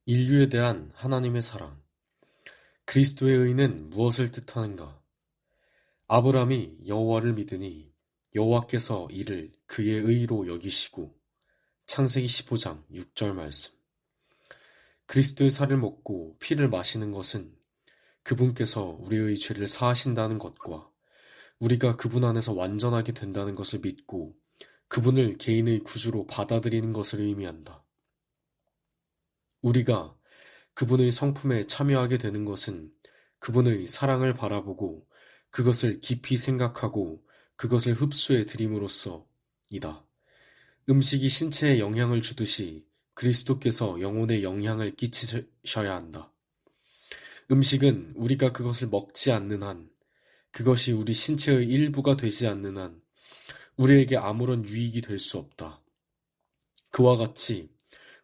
인류에 대한 하나님의 사랑. 그리스도의 의는 무엇을 뜻하는가? 아브라함이 여호와를 믿으니 여호와께서 이를 그의 의로 여기시고. 창세기 15장 6절 말씀. 그리스도의 살을 먹고 피를 마시는 것은 그분께서 우리의 죄를 사하신다는 것과 우리가 그분 안에서 완전하게 된다는 것을 믿고 그분을 개인의 구주로 받아들이는 것을 의미한다. 우리가 그분의 성품에 참여하게 되는 것은 그분의 사랑을 바라보고 그것을 깊이 생각하고 그것을 흡수해 들임으로써이다. 음식이 신체에 영향을 주듯이 그리스도께서 영혼에 영향을 끼치셔야 한다. 음식은 우리가 그것을 먹지 않는 한, 그것이 우리 신체의 일부가 되지 않는 한, 우리에게 아무런 유익이 될 수 없다. 그와 같이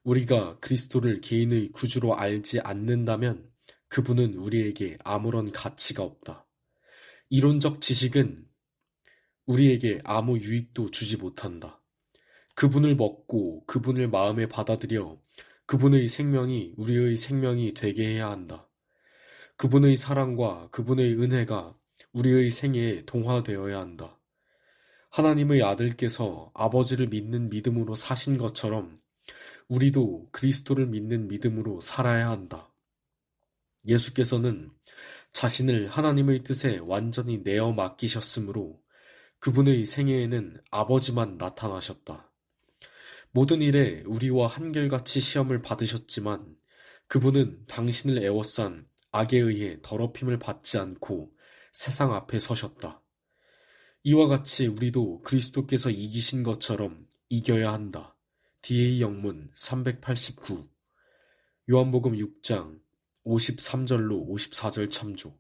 우리가 그리스도를 개인의 구주로 알지 않는다면 그분은 우리에게 아무런 가치가 없다. 이론적 지식은 우리에게 아무 유익도 주지 못한다. 그분을 먹고 그분을 마음에 받아들여 그분의 생명이 우리의 생명이 되게 해야 한다. 그분의 사랑과 그분의 은혜가 우리의 생애에 동화되어야 한다. 하나님의 아들께서 아버지를 믿는 믿음으로 사신 것처럼 우리도 그리스도를 믿는 믿음으로 살아야 한다. 예수께서는 자신을 하나님의 뜻에 완전히 내어 맡기셨으므로 그분의 생애에는 아버지만 나타나셨다. 모든 일에 우리와 한결같이 시험을 받으셨지만 그분은 당신을 애워싼 악에 의해 더럽힘을 받지 않고 세상 앞에 서셨다. 이와 같이 우리도 그리스도께서 이기신 것처럼 이겨야 한다. DA 영문 389. 요한복음 6장 53절로 54절 참조.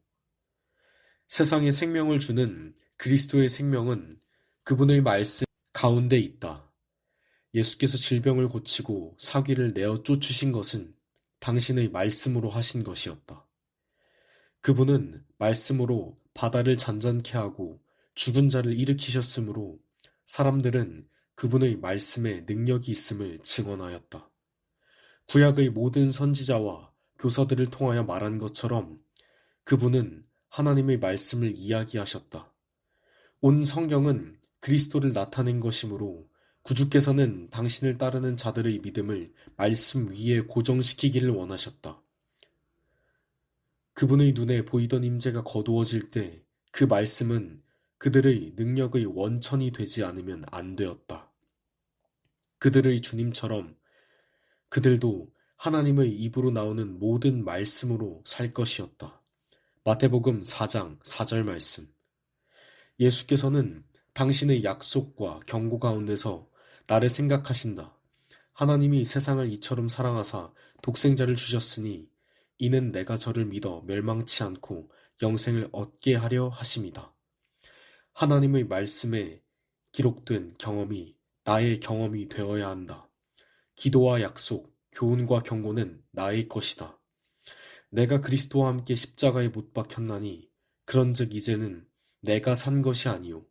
세상에 생명을 주는 그리스도의 생명은 그분의 말씀 가운데 있다. 예수께서 질병을 고치고 사귀를 내어 쫓으신 것은 당신의 말씀으로 하신 것이었다. 그분은 말씀으로 바다를 잔잔케 하고 죽은 자를 일으키셨으므로 사람들은 그분의 말씀에 능력이 있음을 증언하였다. 구약의 모든 선지자와 교사들을 통하여 말한 것처럼 그분은 하나님의 말씀을 이야기하셨다. 온 성경은 그리스도를 나타낸 것이므로 구주께서는 당신을 따르는 자들의 믿음을 말씀 위에 고정시키기를 원하셨다. 그분의 눈에 보이던 임재가 거두어질 때 그 말씀은 그들의 능력의 원천이 되지 않으면 안 되었다. 그들의 주님처럼 그들도 하나님의 입으로 나오는 모든 말씀으로 살 것이었다. 마태복음 4장 4절 말씀. 예수께서는 당신의 약속과 경고 가운데서 나를 생각하신다. 하나님이 세상을 이처럼 사랑하사 독생자를 주셨으니 이는 내가 저를 믿어 멸망치 않고 영생을 얻게 하려 하심이다. 하나님의 말씀에 기록된 경험이 나의 경험이 되어야 한다. 기도와 약속, 교훈과 경고는 나의 것이다. 내가 그리스도와 함께 십자가에 못 박혔나니 그런즉 이제는 내가 산 것이 아니요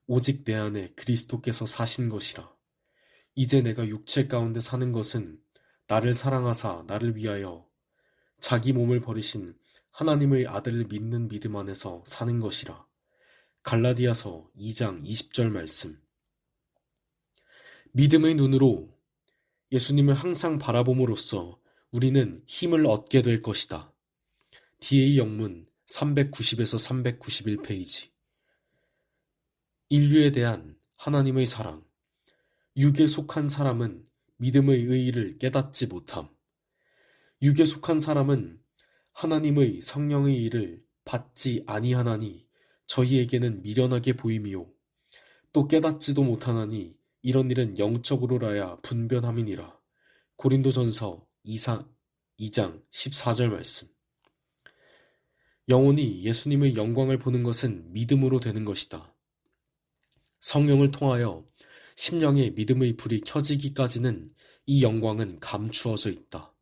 오직 내 안에 그리스도께서 사신 것이라. 이제 내가 육체 가운데 사는 것은 나를 사랑하사 나를 위하여 자기 몸을 버리신 하나님의 아들을 믿는 믿음 안에서 사는 것이라. 갈라디아서 2장 20절 말씀. 믿음의 눈으로 예수님을 항상 바라봄으로써 우리는 힘을 얻게 될 것이다. DA 영문 390에서 391페이지. 인류에 대한 하나님의 사랑. 육에 속한 사람은 믿음의 의의를 깨닫지 못함. 육에 속한 사람은 하나님의 성령의 일을 받지 아니하나니 저희에게는 미련하게 보임이요 또 깨닫지도 못하나니 이런 일은 영적으로라야 분변함이니라. 고린도전서 2장 14절 말씀. 영혼이 예수님의 영광을 보는 것은 믿음으로 되는 것이다. 성령을 통하여 심령의 믿음의 불이 켜지기까지는 이 영광은 감추어져 있다.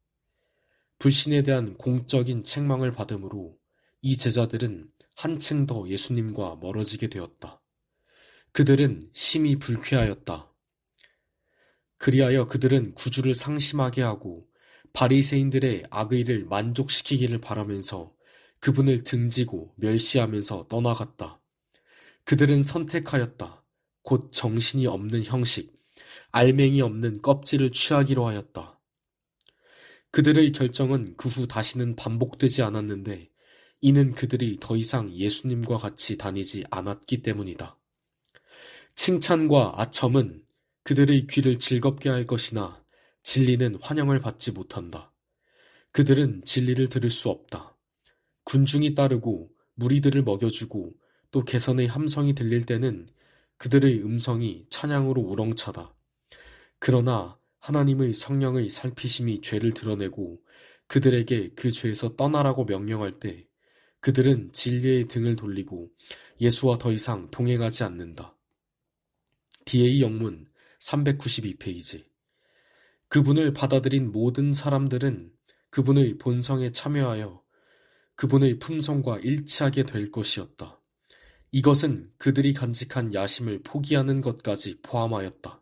불신에 대한 공적인 책망을 받음으로 이 제자들은 한층 더 예수님과 멀어지게 되었다. 그들은 심히 불쾌하였다. 그리하여 그들은 구주를 상심하게 하고 바리새인들의 악의를 만족시키기를 바라면서 그분을 등지고 멸시하면서 떠나갔다. 그들은 선택하였다. 곧 정신이 없는 형식, 알맹이 없는 껍질을 취하기로 하였다. 그들의 결정은 그 후 다시는 반복되지 않았는데 이는 그들이 더 이상 예수님과 같이 다니지 않았기 때문이다. 칭찬과 아첨은 그들의 귀를 즐겁게 할 것이나 진리는 환영을 받지 못한다. 그들은 진리를 들을 수 없다. 군중이 따르고 무리들을 먹여주고 또 개선의 함성이 들릴 때는 그들의 음성이 찬양으로 우렁차다. 그러나 하나님의 성령의 살피심이 죄를 드러내고 그들에게 그 죄에서 떠나라고 명령할 때 그들은 진리의 등을 돌리고 예수와 더 이상 동행하지 않는다. DA 영문 392페이지. 그분을 받아들인 모든 사람들은 그분의 본성에 참여하여 그분의 품성과 일치하게 될 것이었다. 이것은 그들이 간직한 야심을 포기하는 것까지 포함하였다.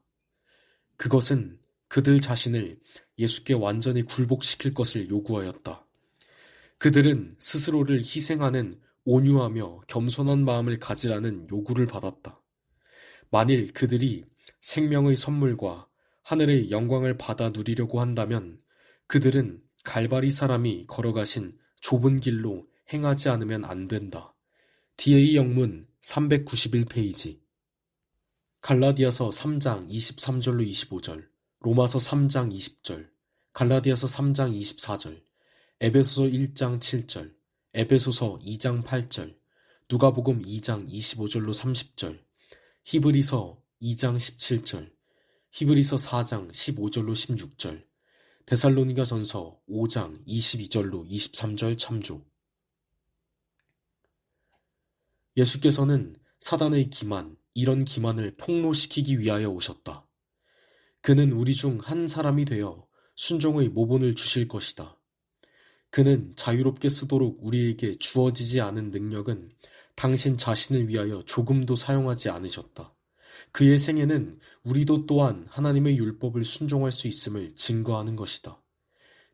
그것은 그들 자신을 예수께 완전히 굴복시킬 것을 요구하였다. 그들은 스스로를 희생하는 온유하며 겸손한 마음을 가지라는 요구를 받았다. 만일 그들이 생명의 선물과 하늘의 영광을 받아 누리려고 한다면 그들은 갈바리 사람이 걸어가신 좁은 길로 행하지 않으면 안 된다. DA 영문 391페이지. 갈라디아서 3장 23절로 25절, 로마서 3장 20절, 갈라디아서 3장 24절, 에베소서 1장 7절, 에베소서 2장 8절, 누가복음 2장 25절로 30절, 히브리서 2장 17절, 히브리서 4장 15절로 16절, 데살로니가 전서 5장 22절로 23절 참조. 예수께서는 사단의 기만, 이런 기만을 폭로시키기 위하여 오셨다. 그는 우리 중 한 사람이 되어 순종의 모본을 주실 것이다. 그는 자유롭게 쓰도록 우리에게 주어지지 않은 능력은 당신 자신을 위하여 조금도 사용하지 않으셨다. 그의 생애는 우리도 또한 하나님의 율법을 순종할 수 있음을 증거하는 것이다.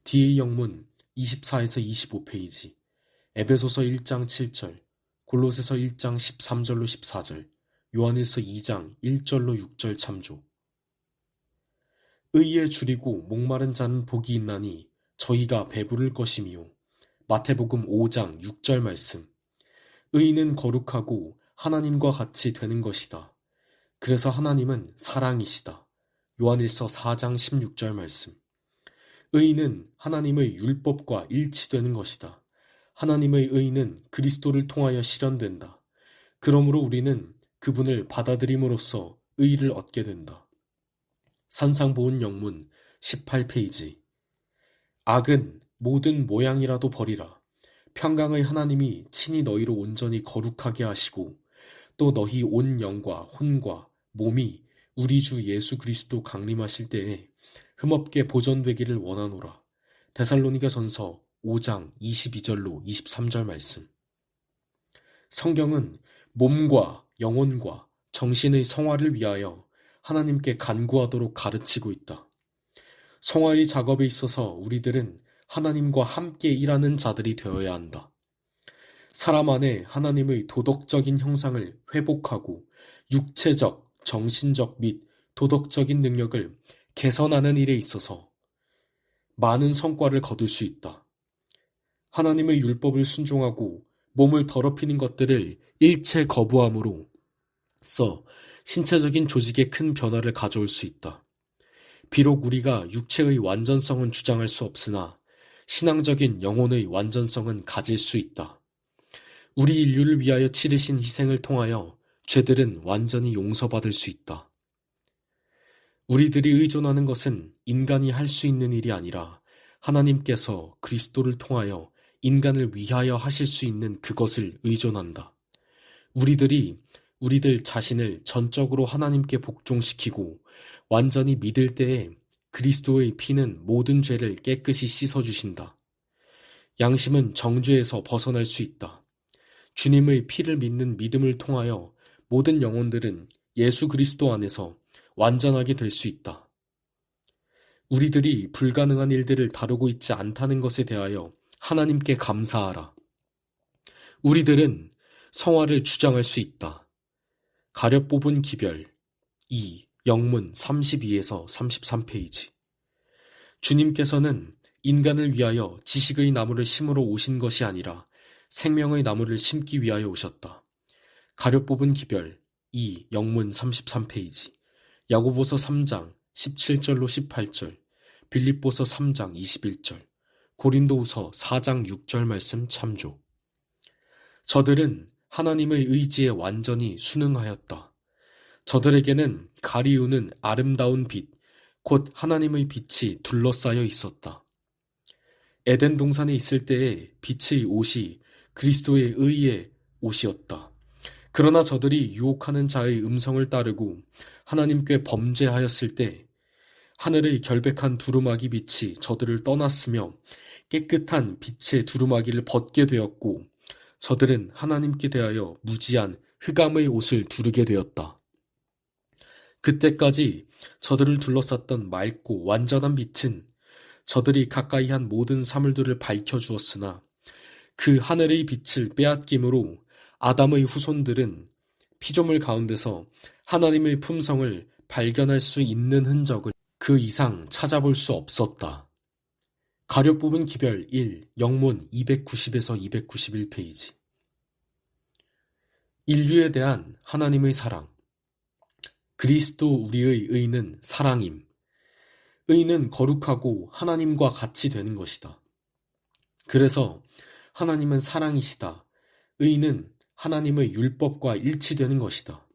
DA 영문 24에서 25페이지, 에베소서 1장 7절, 골로새서 1장 13절로 14절, 요한일서 2장 1절로 6절 참조. 의에 줄이고 목마른 자는 복이 있나니 저희가 배부를 것이미요. 마태복음 5장 6절 말씀. 의인은 거룩하고 하나님과 같이 되는 것이다. 그래서 하나님은 사랑이시다. 요한일서 4장 16절 말씀. 의인은 하나님의 율법과 일치되는 것이다. 하나님의 의는 그리스도를 통하여 실현된다. 그러므로 우리는 그분을 받아들임으로써 의를 얻게 된다. 산상보훈 영문 18페이지. 악은 모든 모양이라도 버리라. 평강의 하나님이 친히 너희로 온전히 거룩하게 하시고 또 너희 온 영과 혼과 몸이 우리 주 예수 그리스도 강림하실 때에 흠없게 보존되기를 원하노라. 데살로니가 전서 5장 22절로 23절 말씀. 성경은 몸과 영혼과 정신의 성화를 위하여 하나님께 간구하도록 가르치고 있다. 성화의 작업에 있어서 우리들은 하나님과 함께 일하는 자들이 되어야 한다. 사람 안에 하나님의 도덕적인 형상을 회복하고 육체적, 정신적 및 도덕적인 능력을 개선하는 일에 있어서 많은 성과를 거둘 수 있다. 하나님의 율법을 순종하고 몸을 더럽히는 것들을 일체 거부함으로써 신체적인 조직에 큰 변화를 가져올 수 있다. 비록 우리가 육체의 완전성은 주장할 수 없으나 신앙적인 영혼의 완전성은 가질 수 있다. 우리 인류를 위하여 치르신 희생을 통하여 죄들은 완전히 용서받을 수 있다. 우리들이 의존하는 것은 인간이 할 수 있는 일이 아니라 하나님께서 그리스도를 통하여 인간을 위하여 하실 수 있는 그것을 의존한다. 우리들이 우리들 자신을 전적으로 하나님께 복종시키고 완전히 믿을 때에 그리스도의 피는 모든 죄를 깨끗이 씻어주신다. 양심은 정죄에서 벗어날 수 있다. 주님의 피를 믿는 믿음을 통하여 모든 영혼들은 예수 그리스도 안에서 완전하게 될 수 있다. 우리들이 불가능한 일들을 다루고 있지 않다는 것에 대하여 하나님께 감사하라. 우리들은 성화를 주장할 수 있다. 가려 뽑은 기별 2. 영문 32에서 33페이지. 주님께서는 인간을 위하여 지식의 나무를 심으러 오신 것이 아니라 생명의 나무를 심기 위하여 오셨다. 가려 뽑은 기별 2. 영문 33페이지. 야고보서 3장 17절로 18절, 빌립보서 3장 21절, 고린도후서 4장 6절 말씀 참조. 저들은 하나님의 의지에 완전히 순응하였다. 저들에게는 가리우는 아름다운 빛, 곧 하나님의 빛이 둘러싸여 있었다. 에덴 동산에 있을 때의 빛의 옷이 그리스도의 의의 옷이었다. 그러나 저들이 유혹하는 자의 음성을 따르고 하나님께 범죄하였을 때 하늘의 결백한 두루마기 빛이 저들을 떠났으며 깨끗한 빛의 두루마기를 벗게 되었고 저들은 하나님께 대하여 무지한 흑암의 옷을 두르게 되었다. 그때까지 저들을 둘러쌌던 맑고 완전한 빛은 저들이 가까이 한 모든 사물들을 밝혀주었으나 그 하늘의 빛을 빼앗김으로 아담의 후손들은 피조물 가운데서 하나님의 품성을 발견할 수 있는 흔적을 그 이상 찾아볼 수 없었다. 가려 뽑은 기별 1, 영문 290에서 291페이지. 인류에 대한 하나님의 사랑. 그리스도 우리의 의는 사랑임. 의는 거룩하고 하나님과 같이 되는 것이다. 그래서 하나님은 사랑이시다. 의는 하나님의 율법과 일치되는 것이다.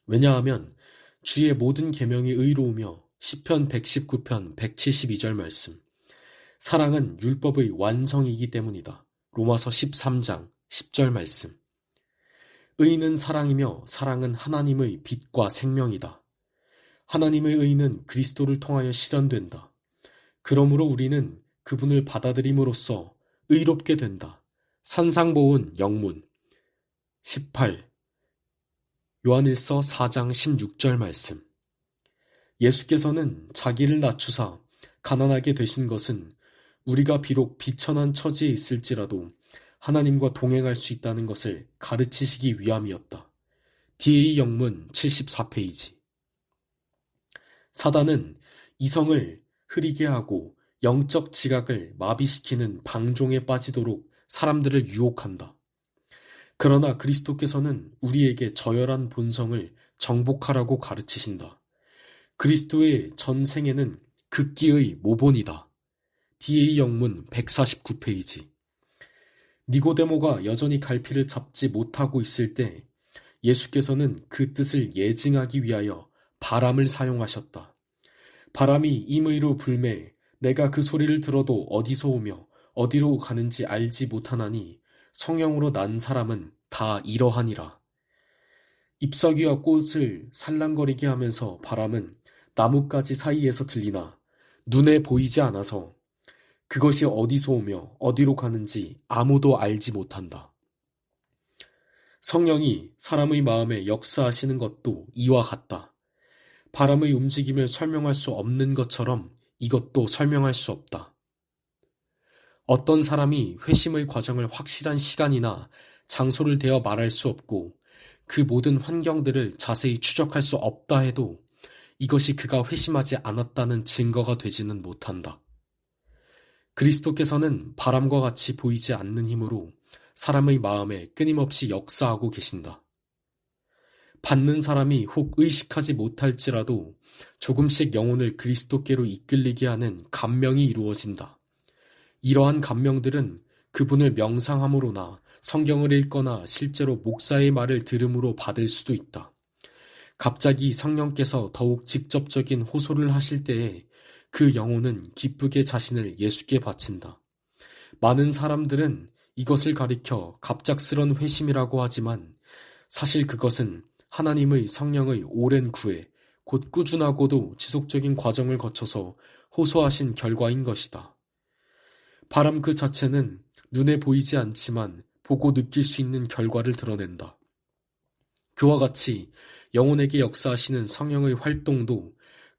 왜냐하면 주의 모든 계명이 의로우며 시편 119편 172절 말씀. 사랑은 율법의 완성이기 때문이다. 로마서 13장 10절 말씀. 의는 사랑이며 사랑은 하나님의 빛과 생명이다. 하나님의 의는 그리스도를 통하여 실현된다. 그러므로 우리는 그분을 받아들임으로써 의롭게 된다. 산상보훈 영문 18 요한일서 4장 16절 말씀. 예수께서는 자기를 낮추사 가난하게 되신 것은 우리가 비록 비천한 처지에 있을지라도 하나님과 동행할 수 있다는 것을 가르치시기 위함이었다. DA 영문 74페이지. 사단은 이성을 흐리게 하고 영적 지각을 마비시키는 방종에 빠지도록 사람들을 유혹한다. 그러나 그리스도께서는 우리에게 저열한 본성을 정복하라고 가르치신다. 그리스도의 전생에는 극기의 모본이다. DA 영문 149페이지. 니고데모가 여전히 갈피를 잡지 못하고 있을 때 예수께서는 그 뜻을 예증하기 위하여 바람을 사용하셨다. 바람이 임의로 불매 내가 그 소리를 들어도 어디서 오며 어디로 가는지 알지 못하나니 성령으로 난 사람은 다 이러하니라. 잎사귀와 꽃을 살랑거리게 하면서 바람은 나뭇가지 사이에서 들리나 눈에 보이지 않아서 그것이 어디서 오며 어디로 가는지 아무도 알지 못한다. 성령이 사람의 마음에 역사하시는 것도 이와 같다. 바람의 움직임을 설명할 수 없는 것처럼 이것도 설명할 수 없다. 어떤 사람이 회심의 과정을 확실한 시간이나 장소를 대어 말할 수 없고 그 모든 환경들을 자세히 추적할 수 없다 해도 이것이 그가 회심하지 않았다는 증거가 되지는 못한다. 그리스도께서는 바람과 같이 보이지 않는 힘으로 사람의 마음에 끊임없이 역사하고 계신다. 받는 사람이 혹 의식하지 못할지라도 조금씩 영혼을 그리스도께로 이끌리게 하는 감명이 이루어진다. 이러한 감명들은 그분을 명상함으로나 성경을 읽거나 실제로 목사의 말을 들음으로 받을 수도 있다. 갑자기 성령께서 더욱 직접적인 호소를 하실 때에 그 영혼은 기쁘게 자신을 예수께 바친다. 많은 사람들은 이것을 가리켜 갑작스런 회심이라고 하지만 사실 그것은 하나님의 성령의 오랜 구애, 곧 꾸준하고도 지속적인 과정을 거쳐서 호소하신 결과인 것이다. 바람 그 자체는 눈에 보이지 않지만 보고 느낄 수 있는 결과를 드러낸다. 그와 같이 영혼에게 역사하시는 성령의 활동도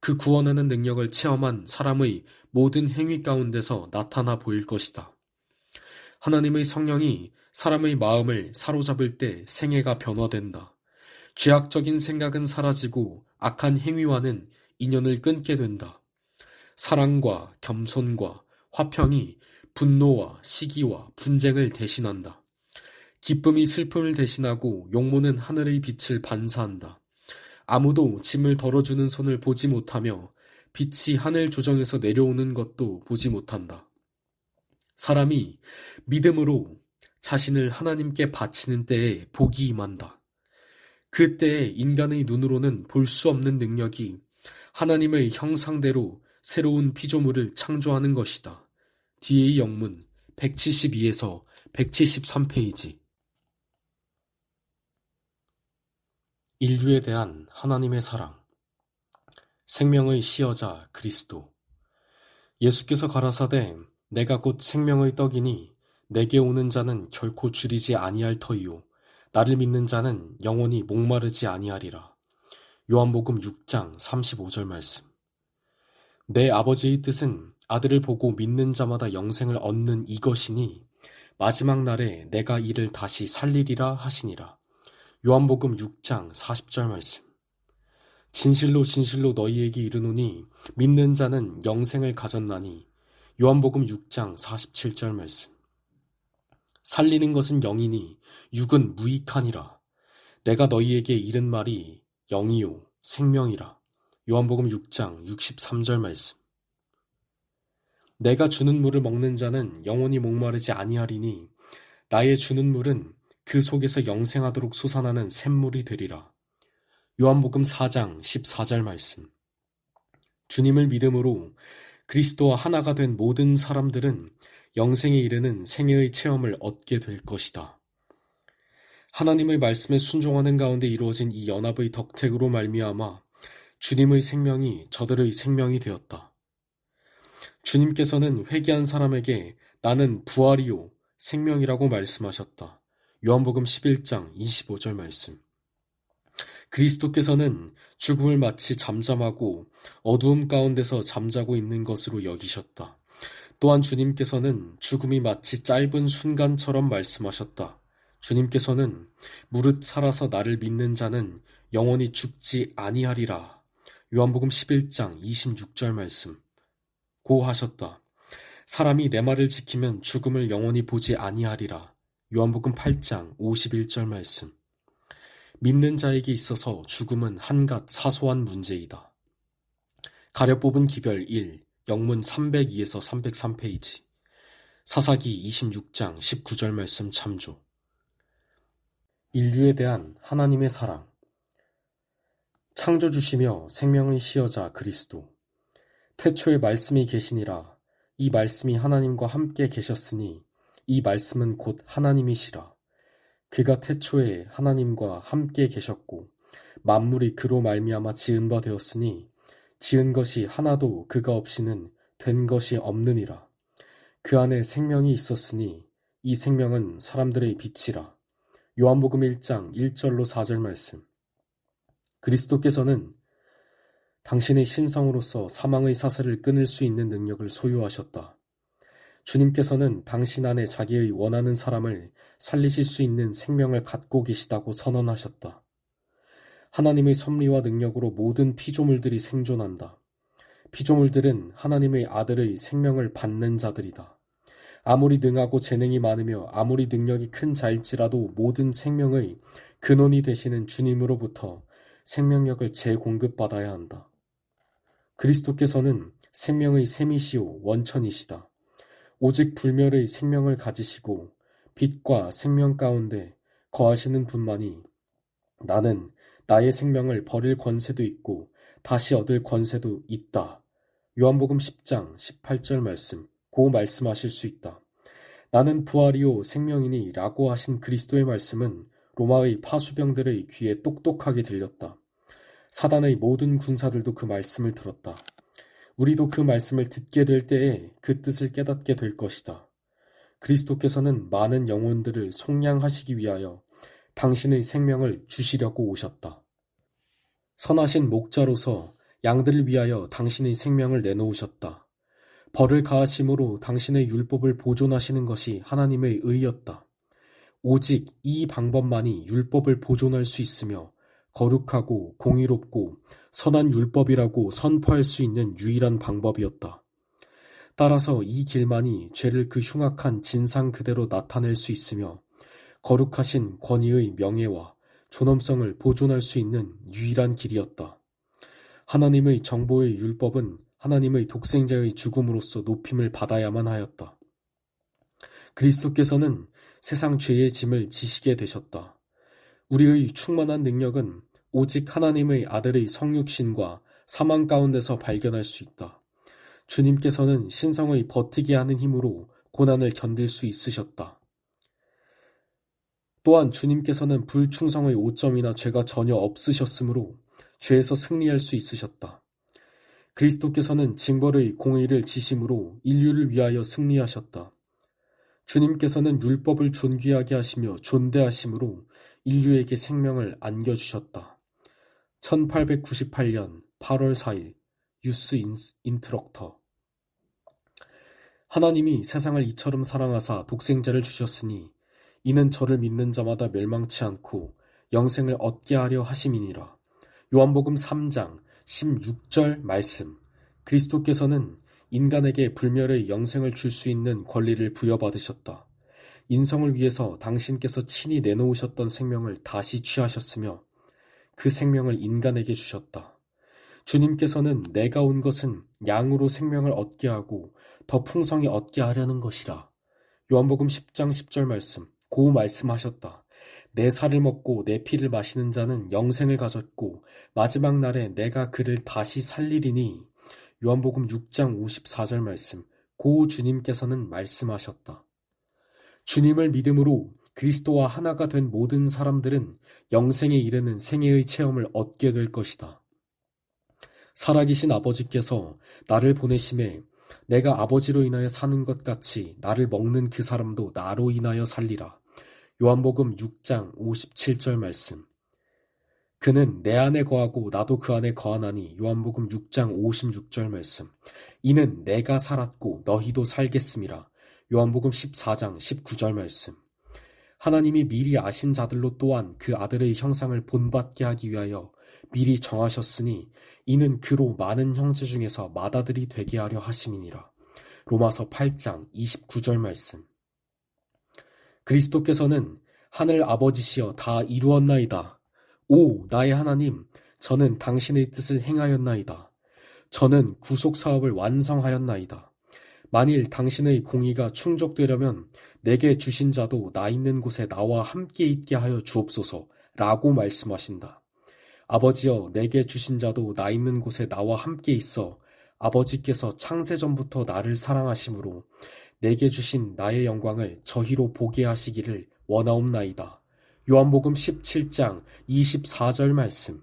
그 구원하는 능력을 체험한 사람의 모든 행위 가운데서 나타나 보일 것이다. 하나님의 성령이 사람의 마음을 사로잡을 때 생애가 변화된다. 죄악적인 생각은 사라지고 악한 행위와는 인연을 끊게 된다. 사랑과 겸손과 화평이 분노와 시기와 분쟁을 대신한다. 기쁨이 슬픔을 대신하고 용모는 하늘의 빛을 반사한다. 아무도 짐을 덜어주는 손을 보지 못하며 빛이 하늘 조정에서 내려오는 것도 보지 못한다. 사람이 믿음으로 자신을 하나님께 바치는 때에 복이 임한다. 그때에 인간의 눈으로는 볼 수 없는 능력이 하나님의 형상대로 새로운 피조물을 창조하는 것이다. 뒤의 영문 172에서 173페이지. 인류에 대한 하나님의 사랑. 생명의 시여자 그리스도. 예수께서 가라사대 내가 곧 생명의 떡이니 내게 오는 자는 결코 줄이지 아니할 터이요 나를 믿는 자는 영원히 목마르지 아니하리라. 요한복음 6장 35절 말씀. 내 아버지의 뜻은 아들을 보고 믿는 자마다 영생을 얻는 이것이니 마지막 날에 내가 이를 다시 살리리라 하시니라. 요한복음 6장 40절 말씀. 진실로 진실로 너희에게 이르노니 믿는 자는 영생을 가졌나니. 요한복음 6장 47절 말씀. 살리는 것은 영이니 육은 무익하니라. 내가 너희에게 이른 말이 영이요 생명이라. 요한복음 6장 63절 말씀. 내가 주는 물을 먹는 자는 영원히 목마르지 아니하리니 나의 주는 물은 그 속에서 영생하도록 솟아나는 샘물이 되리라. 요한복음 4장 14절 말씀. 주님을 믿음으로 그리스도와 하나가 된 모든 사람들은 영생에 이르는 생애의 체험을 얻게 될 것이다. 하나님의 말씀에 순종하는 가운데 이루어진 이 연합의 덕택으로 말미암아 주님의 생명이 저들의 생명이 되었다. 주님께서는 회개한 사람에게 나는 부활이요 생명이라고 말씀하셨다. 요한복음 11장 25절 말씀. 그리스도께서는 죽음을 마치 잠잠하고 어두움 가운데서 잠자고 있는 것으로 여기셨다. 또한 주님께서는 죽음이 마치 짧은 순간처럼 말씀하셨다. 주님께서는 무릇 살아서 나를 믿는 자는 영원히 죽지 아니하리라. 요한복음 11장 26절 말씀. 고 하셨다. 사람이 내 말을 지키면 죽음을 영원히 보지 아니하리라. 요한복음 8장 51절 말씀. 믿는 자에게 있어서 죽음은 한갓 사소한 문제이다. 가려 뽑은 기별 1, 영문 302에서 303페이지. 사사기 26장 19절 말씀 참조. 인류에 대한 하나님의 사랑. 창조주시며 생명의 시여자 그리스도. 태초에 말씀이 계시니라. 이 말씀이 하나님과 함께 계셨으니 이 말씀은 곧 하나님이시라. 그가 태초에 하나님과 함께 계셨고 만물이 그로 말미암아 지은 바 되었으니 지은 것이 하나도 그가 없이는 된 것이 없느니라. 그 안에 생명이 있었으니 이 생명은 사람들의 빛이라. 요한복음 1장 1절로 4절 말씀. 그리스도께서는 당신의 신성으로서 사망의 사슬을 끊을 수 있는 능력을 소유하셨다. 주님께서는 당신 안에 자기의 원하는 사람을 살리실 수 있는 생명을 갖고 계시다고 선언하셨다. 하나님의 섭리와 능력으로 모든 피조물들이 생존한다. 피조물들은 하나님의 아들의 생명을 받는 자들이다. 아무리 능하고 재능이 많으며 아무리 능력이 큰 자일지라도 모든 생명의 근원이 되시는 주님으로부터 생명력을 재공급받아야 한다. 그리스도께서는 생명의 샘이시오 원천이시다. 오직 불멸의 생명을 가지시고 빛과 생명 가운데 거하시는 분만이 나는 나의 생명을 버릴 권세도 있고 다시 얻을 권세도 있다. 요한복음 10장 18절 말씀, 고 말씀하실 수 있다. 나는 부활이요 생명이니 라고 하신 그리스도의 말씀은 로마의 파수병들의 귀에 똑똑하게 들렸다. 사단의 모든 군사들도 그 말씀을 들었다. 우리도 그 말씀을 듣게 될 때에 그 뜻을 깨닫게 될 것이다. 그리스도께서는 많은 영혼들을 속량하시기 위하여 당신의 생명을 주시려고 오셨다. 선하신 목자로서 양들을 위하여 당신의 생명을 내놓으셨다. 벌을 가하심으로 당신의 율법을 보존하시는 것이 하나님의 의였다. 오직 이 방법만이 율법을 보존할 수 있으며 거룩하고 공의롭고 선한 율법이라고 선포할 수 있는 유일한 방법이었다. 따라서 이 길만이 죄를 그 흉악한 진상 그대로 나타낼 수 있으며 거룩하신 권위의 명예와 존엄성을 보존할 수 있는 유일한 길이었다. 하나님의 정보의 율법은 하나님의 독생자의 죽음으로써 높임을 받아야만 하였다. 그리스도께서는 세상 죄의 짐을 지시게 되셨다. 우리의 충만한 능력은 오직 하나님의 아들의 성육신과 사망 가운데서 발견할 수 있다. 주님께서는 신성의 버티게 하는 힘으로 고난을 견딜 수 있으셨다. 또한 주님께서는 불충성의 오점이나 죄가 전혀 없으셨으므로 죄에서 승리할 수 있으셨다. 그리스도께서는 징벌의 공의를 지심으로 인류를 위하여 승리하셨다. 주님께서는 율법을 존귀하게 하시며 존대하심으로 인류에게 생명을 안겨주셨다. 1898년 8월 4일 유스 인트럭터. 하나님이 세상을 이처럼 사랑하사 독생자를 주셨으니 이는 저를 믿는 자마다 멸망치 않고 영생을 얻게 하려 하심이니라. 요한복음 3장 16절 말씀. 그리스도께서는 인간에게 불멸의 영생을 줄 수 있는 권리를 부여받으셨다. 인성을 위해서 당신께서 친히 내놓으셨던 생명을 다시 취하셨으며 그 생명을 인간에게 주셨다. 주님께서는 내가 온 것은 양으로 생명을 얻게 하고 더 풍성히 얻게 하려는 것이라. 요한복음 10장 10절 말씀. 고 말씀하셨다. 내 살을 먹고 내 피를 마시는 자는 영생을 가졌고 마지막 날에 내가 그를 다시 살리리니. 요한복음 6장 54절 말씀. 고 주님께서는 말씀하셨다. 주님을 믿음으로 그리스도와 하나가 된 모든 사람들은 영생에 이르는 생애의 체험을 얻게 될 것이다. 살아계신 아버지께서 나를 보내심에 내가 아버지로 인하여 사는 것 같이 나를 먹는 그 사람도 나로 인하여 살리라. 요한복음 6장 57절 말씀. 그는 내 안에 거하고 나도 그 안에 거하나니. 요한복음 6장 56절 말씀. 이는 내가 살았고 너희도 살겠음이라. 요한복음 14장 19절 말씀. 하나님이 미리 아신 자들로 또한 그 아들의 형상을 본받게 하기 위하여 미리 정하셨으니 이는 그로 많은 형제 중에서 맏아들이 되게 하려 하심이니라. 로마서 8장 29절 말씀. 그리스도께서는 하늘 아버지시여 다 이루었나이다. 오 나의 하나님, 저는 당신의 뜻을 행하였나이다. 저는 구속사업을 완성하였나이다. 만일 당신의 공의가 충족되려면 내게 주신 자도 나 있는 곳에 나와 함께 있게 하여 주옵소서 라고 말씀하신다. 아버지여 내게 주신 자도 나 있는 곳에 나와 함께 있어 아버지께서 창세전부터 나를 사랑하심으로 내게 주신 나의 영광을 저희로 보게 하시기를 원하옵나이다. 요한복음 17장 24절 말씀.